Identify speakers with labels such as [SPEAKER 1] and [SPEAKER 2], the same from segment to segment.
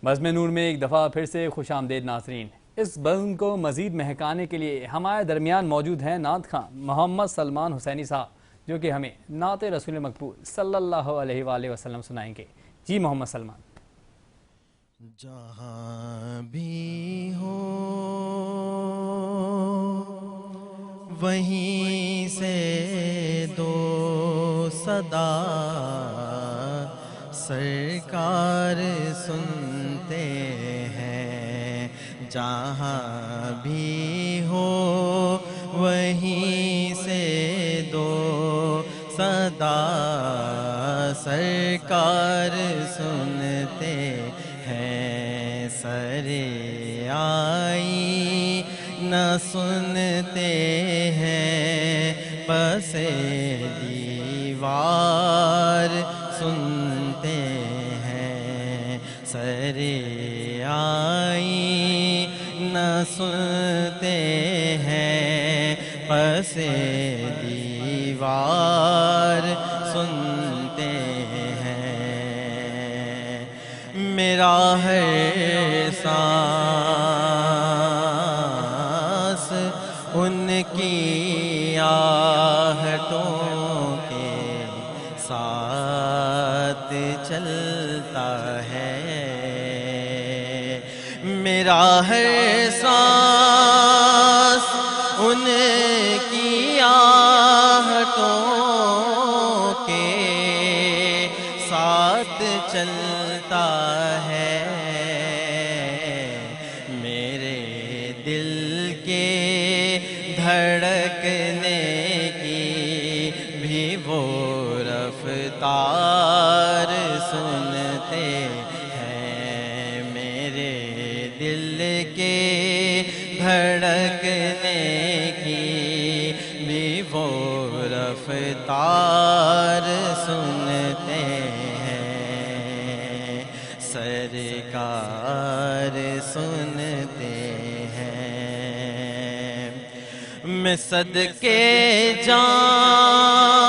[SPEAKER 1] بزم نور میں ایک دفعہ پھر سے خوش آمدید ناظرین۔ اس بزم کو مزید مہکانے کے لیے ہمارے درمیان موجود ہیں نعت خواں محمد سلمان حسینی صاحب، جو کہ ہمیں نعت رسول مقبول صلی اللہ علیہ وآلہ وسلم سنائیں گے۔ جی محمد سلمان۔
[SPEAKER 2] جہاں بھی ہو وہیں سے دو صدا سرکار سنتے ہیں، جہاں بھی ہو وہیں سے دو صدا سرکار سنتے ہیں، سرے آئی نہ سنتے ہیں، پس دیوار سنتے ہیں، سرے آئی نہ سنتے ہیں، پس دیوار سنتے ہیں، میرا ہر سانس ان کی آہٹوں کے ساتھ چلتا ہے، میرا ہر سانس ان کی آہٹوں کے ساتھ چلتا ہے، میرے دل کے دھڑکنے کی بھی وہ رفتار سنتے ہیں، میرے دل کے دھڑکنے کی بھی وہ رفتار سنتے ہیں، سرکار سنتے ہیں، میں صدقے جاؤں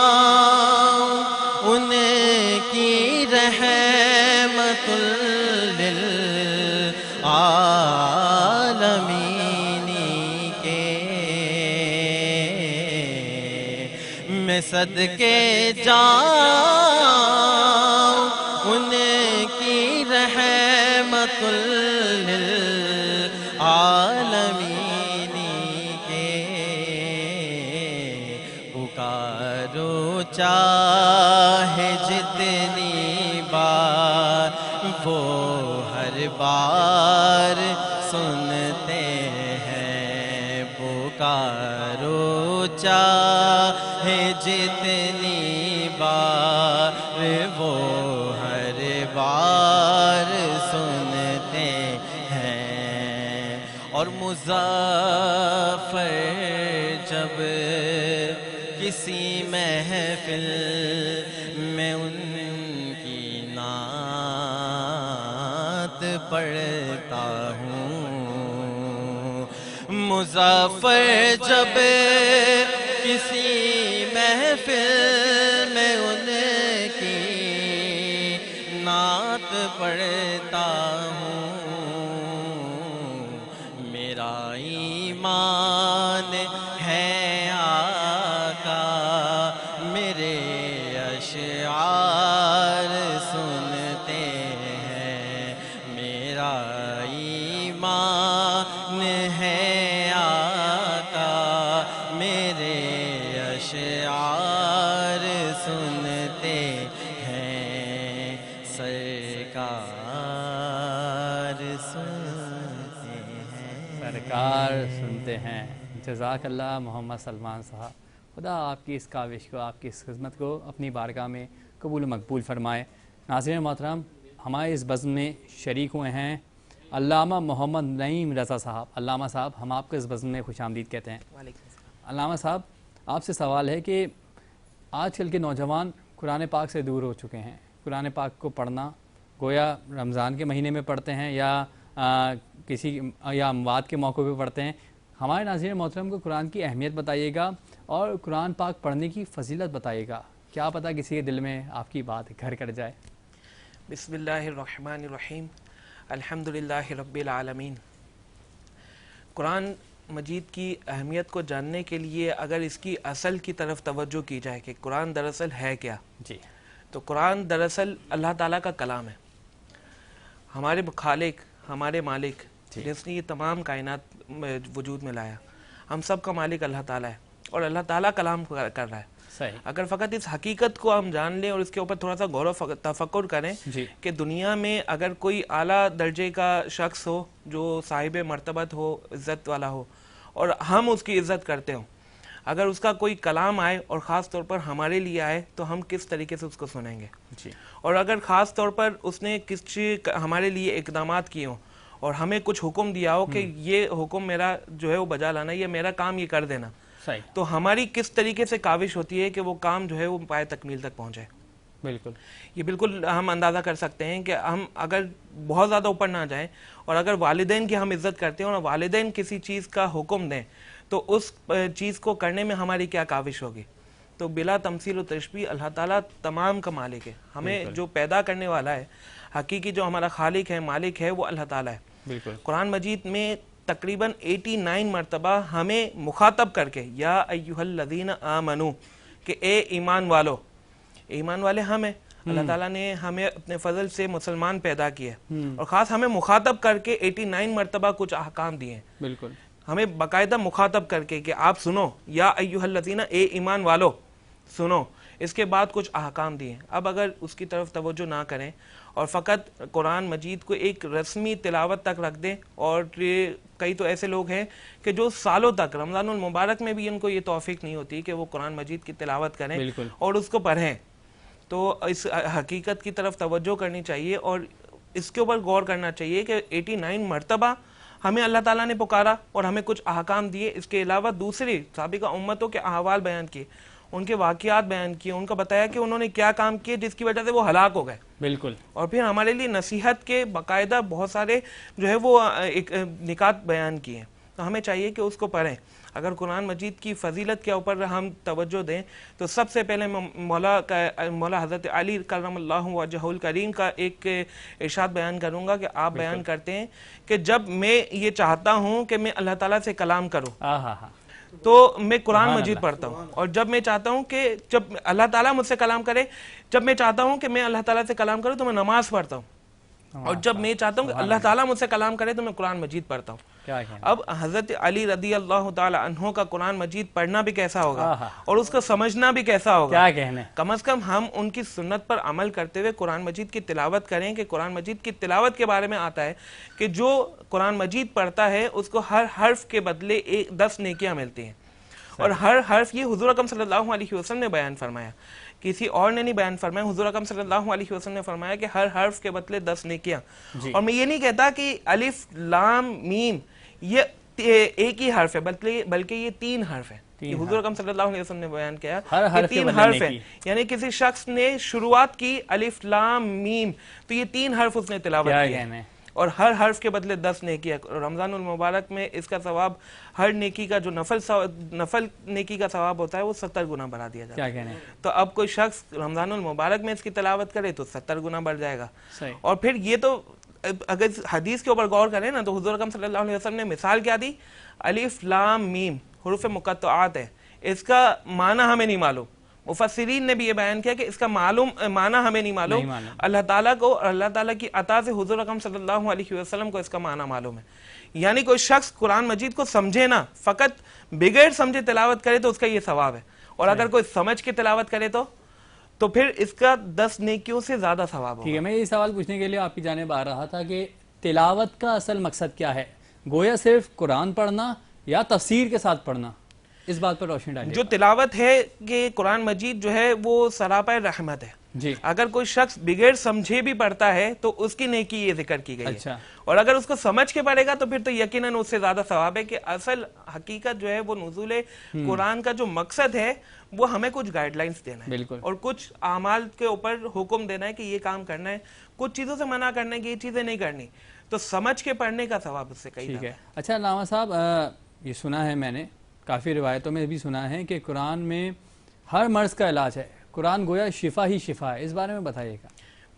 [SPEAKER 2] ان کی رحمت للعالمین کے، میں صدقے جاؤں ان کی رحمت للعالمین کے، پکارو چاہے جتنی بار وہ ہر بار سنتے ہیں، پکارو چاہے جتنی بار وہ ہر بار سنتے ہیں، اور مظفر جب کسی محفل میں ان کی نعت پڑھتا ہوں، مظفر جب کسی محفل میں ان کی نعت پڑھتا ہوں، میرا ایمان ہے آقا میرے اشعار سنتے ہیں، میرا ایمان ہے آقا میرے اشعار سنتے ہیں، سرکار سنتے ہیں،
[SPEAKER 1] سرکار سنتے ہیں۔ جزاک اللہ محمد سلمان صاحب، خدا آپ کی اس کاوش کو، آپ کی اس خدمت کو اپنی بارگاہ میں قبول و مقبول فرمائے۔ ناظرین محترم، ہمارے اس بزم میں شریک ہوئے ہیں علامہ محمد نعیم رضا صاحب۔ علامہ صاحب، ہم آپ کو اس بزم میں خوش آمدید کہتے ہیں۔ علامہ صاحب، آپ سے سوال ہے کہ آج کل کے نوجوان قرآن پاک سے دور ہو چکے ہیں، قرآن پاک کو پڑھنا گویا رمضان کے مہینے میں پڑھتے ہیں یا کسی یا اموات کے موقع پہ پڑھتے ہیں۔ ہمارے ناظرین محترم کو قرآن کی اہمیت بتائیے گا اور قرآن پاک پڑھنے کی فضیلت بتائیے گا، کیا پتہ کسی کے دل میں آپ کی بات گھر کر جائے۔
[SPEAKER 3] بسم اللہ الرحمن الرحیم۔ الحمدللہ رب العالمین۔ قرآن مجید کی اہمیت کو جاننے کے لیے اگر اس کی اصل کی طرف توجہ کی جائے کہ قرآن دراصل ہے کیا،
[SPEAKER 1] جی،
[SPEAKER 3] تو قرآن دراصل اللہ تعالیٰ کا کلام ہے، ہمارے خالق، ہمارے مالک، جس نے یہ تمام کائنات وجود میں لایا، ہم سب کا مالک اللہ تعالیٰ ہے، اور اللہ تعالیٰ کلام کر رہا ہے۔
[SPEAKER 1] صحیح۔
[SPEAKER 3] اگر فقط اس حقیقت کو ہم جان لیں اور اس کے اوپر تھوڑا سا غور و تفکر کریں کہ دنیا میں اگر کوئی اعلیٰ درجے کا شخص ہو جو صاحب مرتبت ہو، عزت والا ہو، اور ہم اس کی عزت کرتے ہوں، اگر اس کا کوئی کلام آئے اور خاص طور پر ہمارے لیے آئے تو ہم کس طریقے سے اس کو سنیں گے، اور اگر خاص طور پر اس نے ہمارے لیے اقدامات کیے ہوں اور ہمیں کچھ حکم دیا ہو کہ یہ حکم میرا جو ہے وہ بجا لانا، یہ میرا کام یہ کر دینا، تو ہماری کس طریقے سے کاوش ہوتی ہے کہ وہ کام جو ہے وہ پائے تکمیل تک پہنچے۔
[SPEAKER 1] بالکل،
[SPEAKER 3] یہ بالکل ہم اندازہ کر سکتے ہیں کہ ہم اگر بہت زیادہ اوپر نہ جائیں اور اگر والدین کی ہم عزت کرتے ہیں اور والدین کسی چیز کا حکم دیں تو اس چیز کو کرنے میں ہماری کیا کاوش ہوگی۔ تو بلا تمثیل و تشبیہ اللہ تعالیٰ تمام کا مالک ہے، ہمیں جو پیدا کرنے والا ہے، حقیقی جو ہمارا خالق ہے، مالک ہے، وہ اللہ تعالیٰ ہے۔
[SPEAKER 1] بالکل،
[SPEAKER 3] قرآن مجید میں تقریباً 89 مرتبہ ہمیں مخاطب کر کے یا ایھا الذین آمنو، کہ اے ایمان والو، ایمان والے ہم ہیں، اللہ تعالیٰ نے ہمیں اپنے فضل سے مسلمان پیدا کیا اور خاص ہمیں مخاطب کر کے 89 مرتبہ کچھ احکام دیے ہیں،
[SPEAKER 1] بالکل،
[SPEAKER 3] ہمیں باقاعدہ مخاطب کر کے کہ آپ سنو، یا ایھا الذین، اے ایمان والو سنو، اس کے بعد کچھ احکام دیے ہیں۔ اب اگر اس کی طرف توجہ نہ کریں اور فقط قرآن مجید کو ایک رسمی تلاوت تک رکھ دیں، اور کئی تو ایسے لوگ ہیں کہ جو سالوں تک رمضان المبارک میں بھی ان کو یہ توفیق نہیں ہوتی کہ وہ قرآن مجید کی تلاوت کریں اور اس کو پڑھیں، تو اس حقیقت کی طرف توجہ کرنی چاہیے اور اس کے اوپر غور کرنا چاہیے کہ 89 مرتبہ ہمیں اللہ تعالیٰ نے پکارا اور ہمیں کچھ احکام دیے، اس کے علاوہ دوسری سابقہ امتوں کے احوال بیان کیے، ان کے واقعات بیان کیے، ان کا بتایا کہ انہوں نے کیا کام کیے جس کی وجہ سے وہ ہلاک ہو گئے،
[SPEAKER 1] بالکل،
[SPEAKER 3] اور پھر ہمارے لیے نصیحت کے باقاعدہ بہت سارے جو ہے وہ نکات بیان کیے ہیں، تو ہمیں چاہیے کہ اس کو پڑھیں۔ اگر قرآن مجید کی فضیلت کے اوپر ہم توجہ دیں تو سب سے پہلے مولا حضرت علی کرم اللہ وجہہ الکریم کا ایک ارشاد بیان کروں گا کہ آپ بیان کرتے ہیں کہ جب میں یہ چاہتا ہوں کہ میں اللہ تعالیٰ سے کلام کروں تو میں قرآن مجید پڑھتا ہوں، اور جب میں چاہتا ہوں کہ جب اللہ تعالیٰ مجھ سے کلام کرے، جب میں چاہتا ہوں کہ میں اللہ تعالیٰ سے کلام کروں تو میں نماز پڑھتا ہوں، اور جب میں چاہتا ہوں کہ اللہ تعالیٰ مجھ سے کلام کرے تو میں قرآن مجید پڑھتا ہوں۔ اب حضرت علی رضی اللہ تعالی عنہ کا قرآن مجید پڑھنا بھی کیسا ہوگا اور اس کو سمجھنا بھی کیسا ہوگا، کم از کم ہم ان کی سنت پر عمل کرتے ہوئے قرآن مجید کی تلاوت کریں، کہ قرآن مجید کی تلاوت کے بارے میں آتا ہے کہ جو قرآن مجید پڑھتا ہے اس کو ہر حرف کے بدلے 10 نیکیاں ملتی ہیں، اور ہر حرف، یہ حضور اکرم صلی اللہ علیہ وسلم نے بیان فرمایا، کسی اور نے نہیں بیان فرمایا، حضور اکرم صلی اللہ علیہ وسلم نے فرمایا کہ ہر حرف کے بدلے 10 نیکیاں۔ اور میں یہ نہیں کہتا کہ الف لام میم یہ ایک ہی حرف ہے، بلکہ یہ 3 حرف ہیں، حضور اکرم صلی اللہ علیہ وسلم نے بیان کیا کہ 3 حرف ہیں، یعنی کسی شخص نے شروعات کی الف لام میم تو یہ 3 حرف اس نے تلاوت کیا، اور ہر حرف کے بدلے 10 نیکی ہے۔ رمضان المبارک میں اس کا ثواب، ہر نیکی کا جو نفل نیکی کا ثواب ہوتا ہے وہ 70 گنا بڑھا دیا جاتا ہے، تو اب کوئی شخص رمضان المبارک میں اس کی تلاوت کرے تو 70 گنا بڑھ جائے گا۔ اور پھر یہ تو اگر حدیث کے اوپر غور کریں نا تو حضور اکرم صلی اللہ علیہ وسلم نے مثال کیا دی، الف لام میم حروف مقطعات ہے، اس کا معنی ہمیں نہیں معلوم، مفسرین نے بھی یہ بیان کیا کہ اس کا معنی ہمیں نہیں معلوم، اللہ تعالیٰ کو اور اللہ تعالیٰ کی عطا سے حضور اکرم صلی اللہ علیہ وسلم کو اس کا معنی معلوم ہے۔ یعنی کوئی شخص قرآن مجید کو سمجھے نا، فقط بغیر سمجھے تلاوت کرے تو اس کا یہ ثواب ہے، اور اگر کوئی سمجھ کے تلاوت کرے تو پھر اس کا 10 نیکیوں سے زیادہ ثواب ہوگا۔
[SPEAKER 1] ٹھیک ہے، میں یہ سوال پوچھنے کے لیے آپ کی جانب آ رہا تھا کہ تلاوت کا اصل مقصد کیا ہے؟ گویا صرف قرآن پڑھنا یا تفسیر کے ساتھ پڑھنا؟ اس بات پر روشنی ڈالیے۔
[SPEAKER 3] جو تلاوت ہے کہ قرآن مجید جو ہے وہ سراپا رحمت ہے، اگر کوئی شخص بغیر سمجھے بھی پڑھتا ہے تو اس کی نیکی یہ ذکر کی گئی ہے، اور اگر اس کو سمجھ کے پڑھے گا تو پھر تو یقیناً اس سے زیادہ ثواب ہے، کہ اصل حقیقت جو ہے وہ نزول قرآن کا جو مقصد ہے وہ ہمیں کچھ گائیڈ لائنز دینا ہے اور کچھ اعمال کے اوپر حکم دینا ہے کہ یہ کام کرنا ہے، کچھ چیزوں سے منع کرنا ہے کہ یہ چیزیں نہیں کرنی، تو سمجھ کے پڑھنے کا ثواب اس سے کئی زیادہ ہے۔
[SPEAKER 1] اچھا علامہ صاحب، یہ سنا ہے میں نے، کافی روایتوں میں بھی سنا ہے کہ قرآن میں ہر مرض کا علاج ہے، قرآن گویا شفا ہی شفا ہے، اس بارے میں بتائیے گا۔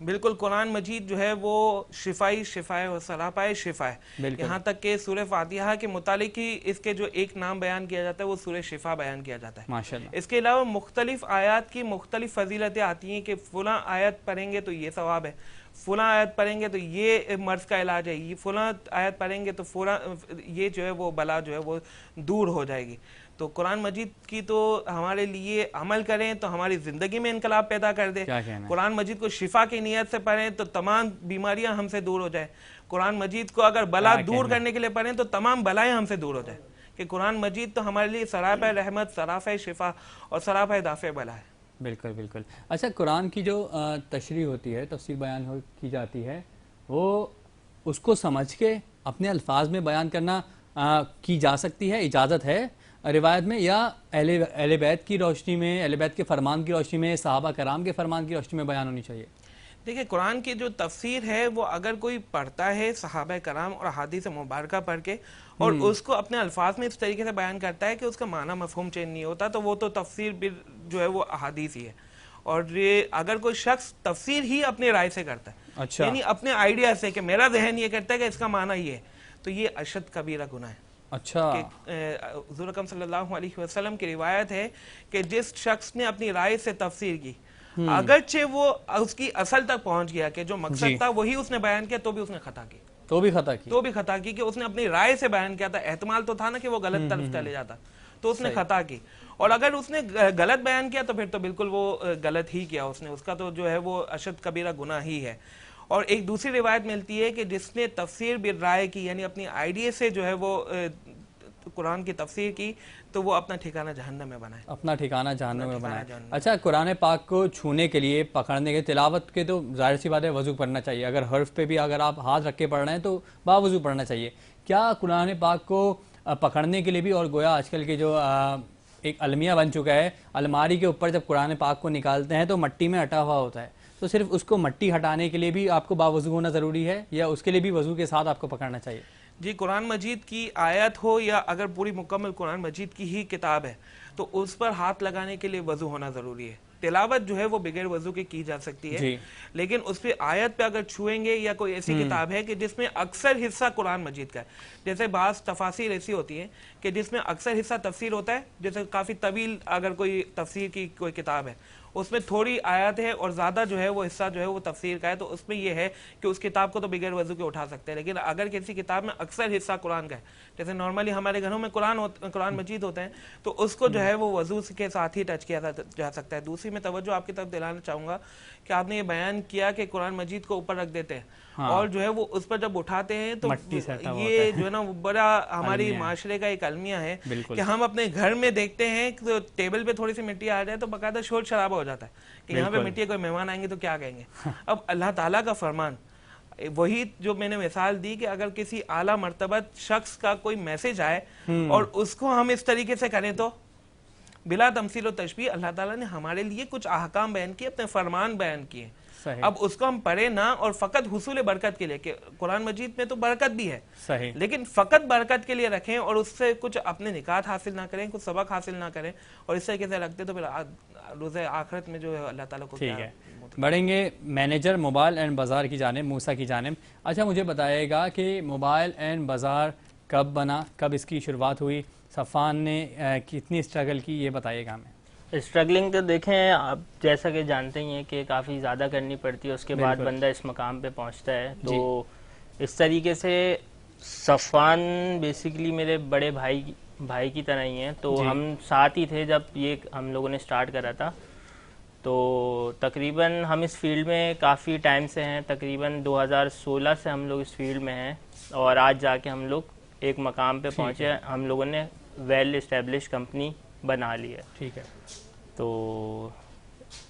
[SPEAKER 3] بالکل قرآن مجید جو ہے وہ شفائی شفا ہے اور سراپائے شفا ہے. یہاں تک کہ سورہ فاتحہ کے متعلق ہی اس کے جو ایک نام بیان کیا جاتا ہے وہ سورہ شفا بیان کیا جاتا ہے.
[SPEAKER 1] ماشاءاللہ.
[SPEAKER 3] اس کے علاوہ مختلف آیات کی مختلف فضیلتیں آتی ہیں کہ فلاں آیت پڑھیں گے تو یہ ثواب ہے, فلاں آیت پڑھیں گے تو یہ مرض کا علاج ہے, یہ فلاں آیت پڑھیں گے تو فلاں یہ جو ہے وہ بلا جو ہے وہ دور ہو جائے گی. تو قرآن مجید کی تو ہمارے لیے عمل کریں تو ہماری زندگی میں انقلاب پیدا کر دے. قرآن مجید کو شفا کی نیت سے پڑھیں تو تمام بیماریاں ہم سے دور ہو جائیں. قرآن مجید کو اگر بلا دور کرنے کے لیے پڑھیں تو تمام بلائیں ہم سے دور ہو جائیں. کہ قرآن مجید تو ہمارے لیے سراپا رحمت, سراپا شفا اور سراپا دافع بلا ہے.
[SPEAKER 1] بالکل بالکل. اچھا, قرآن کی جو تشریح ہوتی ہے, تفسیر بیان کی جاتی ہے, وہ اس کو سمجھ کے اپنے الفاظ میں بیان کرنا کی جا سکتی ہے, اجازت ہے روایت میں, یا اہل بیت کی روشنی میں, اہل بیت کے فرمان کی روشنی میں, صحابہ کرام کے فرمان کی روشنی میں بیان ہونی چاہیے؟
[SPEAKER 3] دیکھیں, قرآن کی جو تفسیر ہے وہ اگر کوئی پڑھتا ہے صحابہ کرام اور احادیث مبارکہ پڑھ کے اور اس کو اپنے الفاظ میں اس طریقے سے بیان کرتا ہے کہ اس کا معنی مفہوم چینج نہیں ہوتا, تو وہ تو تفسیر بھی جو ہے وہ احادیث ہی ہے. اور اگر کوئی شخص تفسیر ہی اپنی رائے سے کرتا ہے, یعنی اپنے آئیڈیا سے کہ میرا ذہن یہ کرتا ہے کہ اس کا معنی یہ ہے, تو یہ اشد کبیرہ گناہ ہے.
[SPEAKER 1] اچھا,
[SPEAKER 3] حضور اکرم صلی اللہ علیہ وسلم کی روایت ہے کہ جس شخص نے اپنی رائے سے تفسیر کی, اگرچہ وہ اس کی اصل تک پہنچ گیا کہ جو مقصد تھا وہی اس نے بیان کیا, تو بھی اس نے خطا کی. تو بھی خطا کی کہ اس نے اپنی رائے سے بیان کیا تھا, احتمال تو تھا نا کہ وہ غلط طرف چلے جاتا, تو اس نے خطا کی. اور اگر اس نے غلط بیان کیا تو پھر تو بالکل وہ غلط ہی کیا اس نے, اس کا تو جو ہے وہ اشد کبیرہ گناہ ہی ہے. اور ایک دوسری روایت ملتی ہے کہ جس نے تفسیر بالرائے کی, یعنی اپنی آئیڈیا سے جو ہے وہ قرآن کی تفسیر کی, تو وہ اپنا ٹھکانہ جہنم میں بنائے,
[SPEAKER 1] اپنا ٹھکانہ جہنم میں بنائے. اچھا, قرآن پاک کو چھونے کے لیے, پکڑنے کے, تلاوت کے تو ظاہر سی بات ہے وضو پڑھنا چاہیے. اگر حرف پہ بھی اگر آپ ہاتھ رکھ کے پڑھ رہے ہیں تو باوضو پڑھنا چاہیے. کیا قرآن پاک کو پکڑنے کے لیے بھی, اور گویا آج کل کے جو ایک المیہ بن چکا ہے, الماری کے اوپر جب قرآن پاک کو نکالتے ہیں تو مٹی میں ہٹا ہوا ہوتا ہے, تو صرف اس کو مٹی ہٹانے کے لیے بھی آپ کو باوضو ہونا ضروری ہے, یا اس کے لیے بھی وضو کے ساتھ آپ کو پکڑنا چاہیے؟
[SPEAKER 3] جی, قرآن مجید کی آیت ہو یا اگر پوری مکمل قرآن مجید کی ہی کتاب ہے تو اس پر ہاتھ لگانے کے لیے وضو ہونا ضروری ہے. تلاوت جو ہے وہ بغیر وضو کے کی جا سکتی ہے, لیکن اس پہ آیت پہ اگر چھوئیں گے, یا کوئی ایسی کتاب ہے کہ جس میں اکثر حصہ قرآن مجید کا ہے, جیسے بعض تفاسیر ایسی ہوتی ہیں کہ جس میں اکثر حصہ تفسیر ہوتا ہے, جیسے کافی طویل اگر کوئی تفسیر کی کوئی کتاب ہے, اس میں تھوڑی آیات ہے اور زیادہ جو ہے وہ حصہ جو ہے وہ تفسیر کا ہے, تو اس میں یہ ہے کہ اس کتاب کو تو بغیر وضو کے اٹھا سکتے ہیں. لیکن اگر کسی کتاب میں اکثر حصہ قرآن کا ہے, جیسے نارملی ہمارے گھروں میں قرآن مجید ہوتے ہیں, تو اس کو جو ہے وہ وضو کے ساتھ ہی ٹچ کیا جا سکتا ہے. دوسری میں توجہ آپ کی طرف دلانا چاہوں گا کہ آپ نے یہ بیان کیا کہ قرآن مجید کو اوپر رکھ دیتے ہیں, اور جو ہے وہ اس پر جب اٹھاتے ہیں تو یہ جو ہے نا بڑا ہماری معاشرے کا ایک المیہ ہے کہ ہم اپنے گھر میں دیکھتے ہیں کہ ٹیبل پہ تھوڑی سی مٹی آ جائے تو باقاعدہ شور شرابہ ہو جاتا ہے کہ یہاں پہ مٹی, کوئی مہمان آئیں گے تو کیا کہیں گے. اب اللہ تعالیٰ کا فرمان وہی جو میں نے مثال دی کہ اگر کسی اعلیٰ مرتبت شخص کا کوئی میسج آئے اور اس کو ہم اس طریقے سے کریں تو بلا تمثیل و تشبیہ اللہ تعالیٰ نے ہمارے لیے کچھ احکام بیان کیے, اپنے فرمان بیان کیے. اب اس کو ہم پڑھیں نہ اور فقط حصول برکت کے لیے, کہ قرآن مجید میں تو برکت بھی ہے, لیکن فقط برکت کے لیے رکھیں اور اس سے کچھ اپنے نکات حاصل نہ کریں, کچھ سبق حاصل نہ کریں, اور اس طریقے سے رکھتے تو پھر روز آخرت میں جو ہے اللہ تعالیٰ کو
[SPEAKER 1] ٹھیک ہے. بڑھیں گے مینیجر موبائل اینڈ بازار کی جانب, موسیٰ کی جانب. اچھا, مجھے بتائے گا کہ موبائل اینڈ بازار کب بنا, کب اس کی شروعات ہوئی, صفان نے کتنی اسٹرگل کی, یہ بتائیے گا ہمیں.
[SPEAKER 4] اسٹرگلنگ تو دیکھیں آپ جیسا کہ جانتے ہی ہیں کہ کافی زیادہ کرنی پڑتی ہے, اس کے بعد بندہ اس مقام پہ پہنچتا ہے. تو اس طریقے سے صفان بیسیکلی میرے بڑے بھائی کی طرح ہی ہیں, تو ہم ساتھ ہی تھے جب یہ ہم لوگوں نے سٹارٹ کرا تھا. تو تقریباً ہم اس فیلڈ میں کافی ٹائم سے ہیں, تقریباً 2016 سے ہم لوگ اس فیلڈ میں ہیں, اور آج جا کے ہم لوگ ایک مقام پہ پہنچے. ہم لوگوں نے ویل اسٹیبلش کمپنی بنا لی ہے.
[SPEAKER 1] ٹھیک ہے.
[SPEAKER 4] تو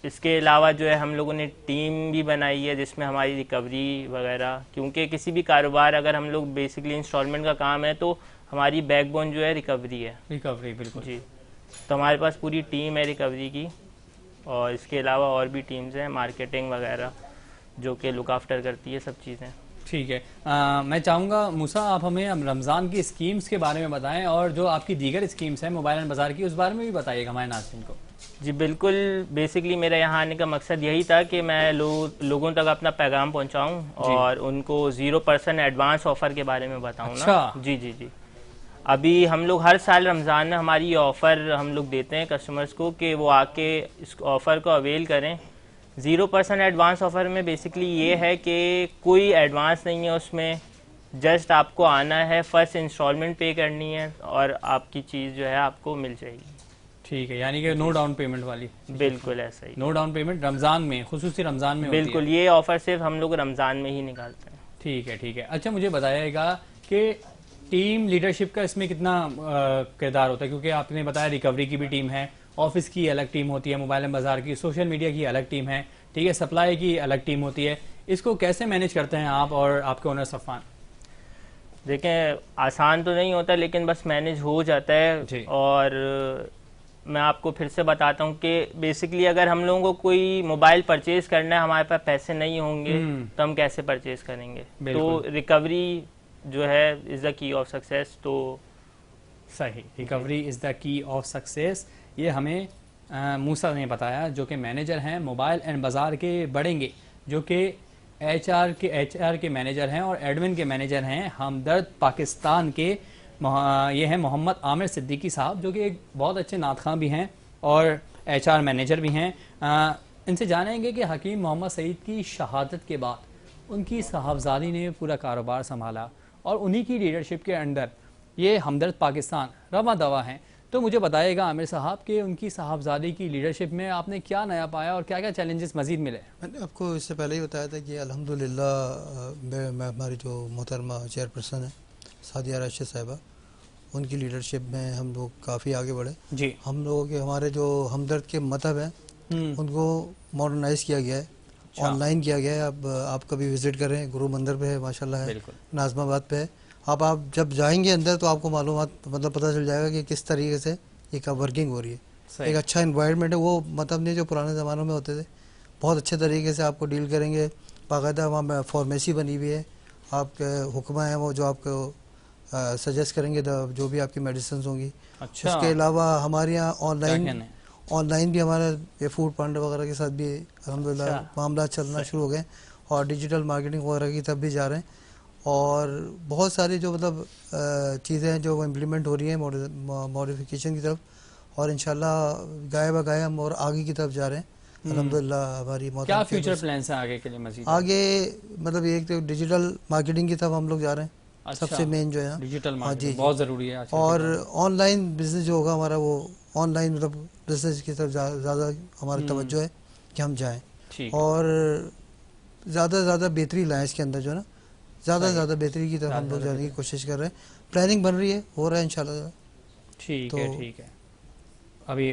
[SPEAKER 4] اس کے علاوہ جو ہے ہم لوگوں نے ٹیم بھی بنائی ہے جس میں ہماری ریکوری وغیرہ, کیونکہ کسی بھی کاروبار اگر ہم لوگ بیسکلی انسٹالمنٹ کا کام ہے تو ہماری بیک بون جو ہے ریکوری ہے.
[SPEAKER 1] ریکوری, بالکل
[SPEAKER 4] جی. تو ہمارے پاس پوری ٹیم ہے ریکوری کی, اور اس کے علاوہ اور بھی ٹیمز ہیں مارکیٹنگ وغیرہ جو کہ لک آفٹر کرتی ہے سب چیزیں.
[SPEAKER 1] ٹھیک ہے. میں چاہوں گا موسیٰ آپ ہمیں رمضان کی اسکیمز کے بارے میں بتائیں, اور جو آپ کی دیگر اسکیمز ہیں موبائل اینڈ بازار کی, اس بارے میں بھی بتائیے گا ہمارے ناظرین کو.
[SPEAKER 4] جی بالکل، بیسکلی میرا یہاں آنے کا مقصد یہی تھا کہ میں لوگوں تک اپنا پیغام پہنچاؤں اور ان کو 0% ایڈوانس آفر کے بارے میں بتاؤں نا. جی جی جی. ابھی ہم لوگ ہر سال رمضان میں ہماری یہ آفر ہم لوگ دیتے ہیں کسٹمرز کو کہ وہ آ کے اس آفر کو اویل کریں. 0% ایڈوانس آفر میں بیسکلی یہ ہے کہ کوئی ایڈوانس نہیں ہے اس میں، جسٹ آپ کو آنا ہے، فرسٹ انسٹالمنٹ پے کرنی ہے اور آپ کی چیز جو ہے آپ کو مل جائے گی.
[SPEAKER 1] ٹھیک ہے، یعنی کہ نو ڈاؤن پیمنٹ والی.
[SPEAKER 4] بالکل ایسا ہی،
[SPEAKER 1] نو ڈاؤن پیمنٹ رمضان میں، خصوصی رمضان میں
[SPEAKER 4] بالکل یہ آفر صرف ہم لوگ رمضان میں ہی نکالتے ہیں.
[SPEAKER 1] ٹھیک ہے ٹھیک ہے. اچھا مجھے بتائیے گا کہ ٹیم لیڈرشپ کا اس میں کتنا کردار ہوتا ہے؟ کیونکہ آپ نے بتایا ریکوری کی بھی ٹیم ہے، آفس کی الگ ٹیم ہوتی ہے، موبائل بازار کی، سوشل میڈیا کی الگ ٹیم ہے، ٹھیک ہے، سپلائی کی الگ ٹیم ہوتی ہے. اس کو کیسے مینیج کرتے ہیں آپ اور آپ کے اونر صفوان؟
[SPEAKER 4] دیکھیں آسان تو نہیں ہوتا لیکن بس مینیج ہو جاتا ہے. اور میں آپ کو پھر سے بتاتا ہوں کہ بیسکلی اگر ہم لوگوں کو کوئی موبائل پرچیز کرنا ہے، ہمارے پاس پیسے نہیں ہوں گے تو ہم کیسے پرچیز کریں گے؟ تو ریکوری جو ہے از دا کی آف سکسیس. تو
[SPEAKER 1] صحیح، ریکوری از دا کی آف سکسیس. یہ ہمیں موسیٰ نے بتایا جو کہ مینیجر ہیں موبائل اینڈ بازار کے بڑھیں گے، جو کہ ایچ آر کے مینیجر ہیں اور ایڈمن کے مینیجر ہیں ہمدرد پاکستان کے. یہ ہیں محمد عامر صدیقی صاحب، جو کہ ایک بہت اچھے نعت خواں بھی ہیں اور ایچ آر مینیجر بھی ہیں. ان سے جانیں گے کہ حکیم محمد سعید کی شہادت کے بعد ان کی صاحبزادی نے پورا کاروبار سنبھالا اور انہی کی لیڈرشپ کے انڈر یہ ہمدرد پاکستان رواں دوا ہیں. تو مجھے بتائیے گا عامر صاحب کہ ان کی صاحبزادی کی لیڈرشپ میں آپ نے کیا نیا پایا اور کیا کیا چیلنجز مزید ملے؟
[SPEAKER 5] میں نے آپ کو اس سے پہلے ہی بتایا تھا کہ الحمدللہ میں ہماری جو محترمہ چیئر پرسن ہیں سعدیہ راشد صاحبہ، ان کی لیڈرشپ میں ہم لوگ کافی آگے بڑھے.
[SPEAKER 1] جی،
[SPEAKER 5] ہم لوگوں کے ہمارے جو ہمدرد کے مطب ہیں ان کو ماڈرنائز کیا گیا ہے، آن لائن کیا گیا ہے. اب آپ کبھی وزٹ کریں، گرو مندر پہ ہے ماشاء اللہ ہے، ناظم آباد پہ ہے. آپ جب جائیں گے اندر تو آپ کو معلومات مطلب پتہ چل جائے گا کہ کس طریقے سے ایک ورکنگ ہو رہی ہے. ایک اچھا انوائرمنٹ ہے. وہ مطلب نہیں جو پرانے زمانوں میں ہوتے تھے، بہت اچھے طریقے سے آپ کو ڈیل کریں گے. باقاعدہ وہاں فارمیسی بنی ہوئی ہے، آپ کے حکمہ ہیں وہ جو آپ کو سجیسٹ کریں گے جو بھی آپ کی میڈیسنز ہوں گی. اس کے علاوہ ہمارے یہاں آن لائن بھی ہمارا یہ فوڈ پانڈا وغیرہ کے ساتھ بھی الحمدللہ معاملات چلنا شروع ہو گئے اور ڈیجیٹل مارکیٹنگ وغیرہ کی طرف بھی جا رہے ہیں. اور بہت ساری جو مطلب چیزیں ہیں جو وہ امپلیمنٹ ہو رہی ہیں ماڈیفیکیشن کی طرف، اور انشاءاللہ گائے بگائے ہم اور آگے کی طرف جا رہے ہیں الحمدللہ. ہماری
[SPEAKER 1] کیا فیوچر پلانس ہیں آگے کے لیے مزید؟
[SPEAKER 5] آگے مطلب ایک تو ڈیجیٹل مارکیٹنگ کی طرف ہم لوگ جا رہے ہیں، سب سے مین جو ہے
[SPEAKER 1] ڈیجیٹل مارکیٹنگ بہت ضروری ہے.
[SPEAKER 5] اور آن لائن بزنس جو ہوگا ہمارا وہ آن لائن مطلب بزنس کی طرف زیادہ ہماری توجہ ہے کہ ہم جائیں اور زیادہ سے زیادہ بہتری لائیں اس کے اندر جو ہے نا، زیادہ سے زیادہ بہتری کی طرف ہم لوگ جانے کی کوشش کر رہے ہیں. پلاننگ بن رہی ہے، ہو رہا ہے انشاءاللہ.
[SPEAKER 1] ٹھیک ہے ٹھیک ہے. ابھی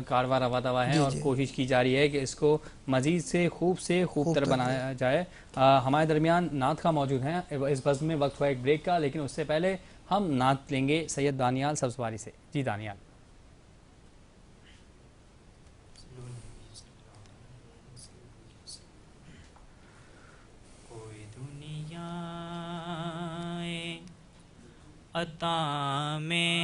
[SPEAKER 1] کاروبار رواں دوا ہے اور کوشش کی جا رہی ہے کہ اس کو مزید سے خوب تر بنایا جائے. ہمارے درمیان نعت خواں موجود ہیں. اس بزم میں وقت ہوا ایک بریک کا، لیکن اس سے پہلے ہم نعت لیں گے سید دانیال سبزواری سے. جی دانیال.
[SPEAKER 2] کوئی دنیا عطا میں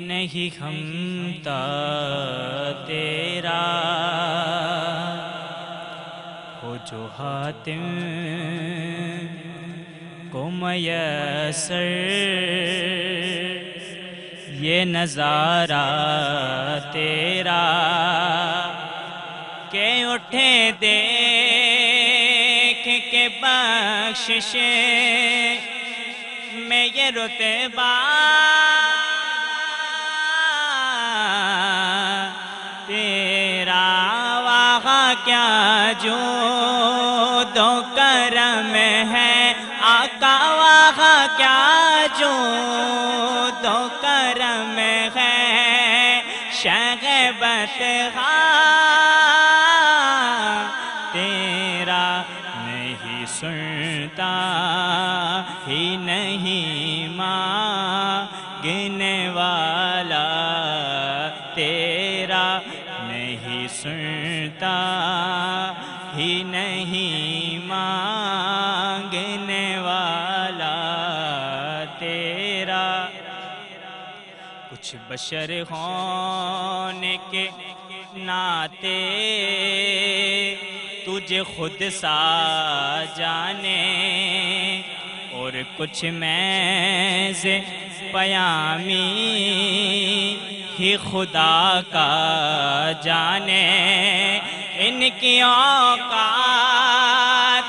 [SPEAKER 2] نہیں ہمتا تیرا، ہو جو حاتم کو میسر یہ نظارہ تیرا، کہ اٹھے دیکھ کے بخشش میں یہ رتبہ تیرا، وہاں کیا جو دو کرم ہے آقا، وہاں کیا جو دو کرم ہے شہبت تیرا، نہیں سنتا ہی نہیں مانگنے والا تیرا، نہیں سنتا ہی نہیں مانگنے والا تیرا. کچھ بشر ہونے کے ناطے تجھے خود سا جانے، اور کچھ محض پیامی ہی خدا کا جانے۔ ان کی اوقات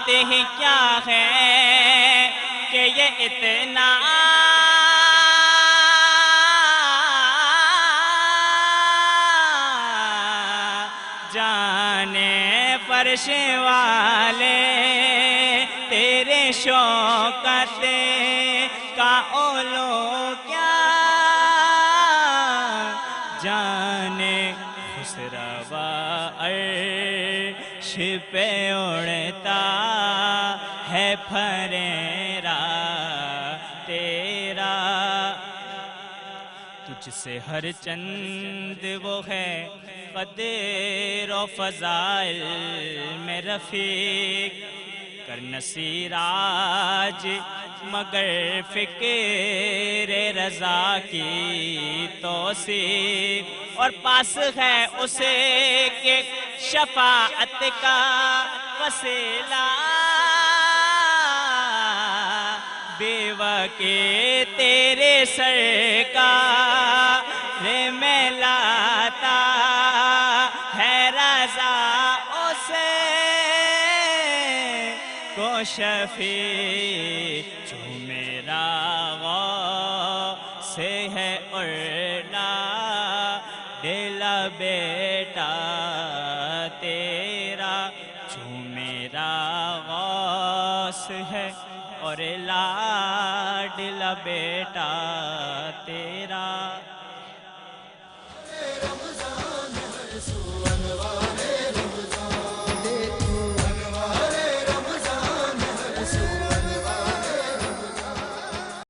[SPEAKER 2] ہی کیا ہے کہ یہ اتنا جانے، فرش والے تیرے شوکت کا اولو کیا جانے۔ خسروا عرش پہ اڑتا ہے پھریرا تیرا، تجھ سے ہر چند وہ ہے قدر و فضائل میں رفیق، کرن سراج مگر فکر رضا کی توصیف، اور پاس ہے اسے کہ شفاعت کا وسیلہ، بیوہ کے تیرے سرکار میں لاتا ہے رضا اسے کو شفیع، جو میرا غوث ہے اڑنا دلا بیٹا تیرا، جو میرا غوث ہے اور لاڈلا بیٹا تیرا۔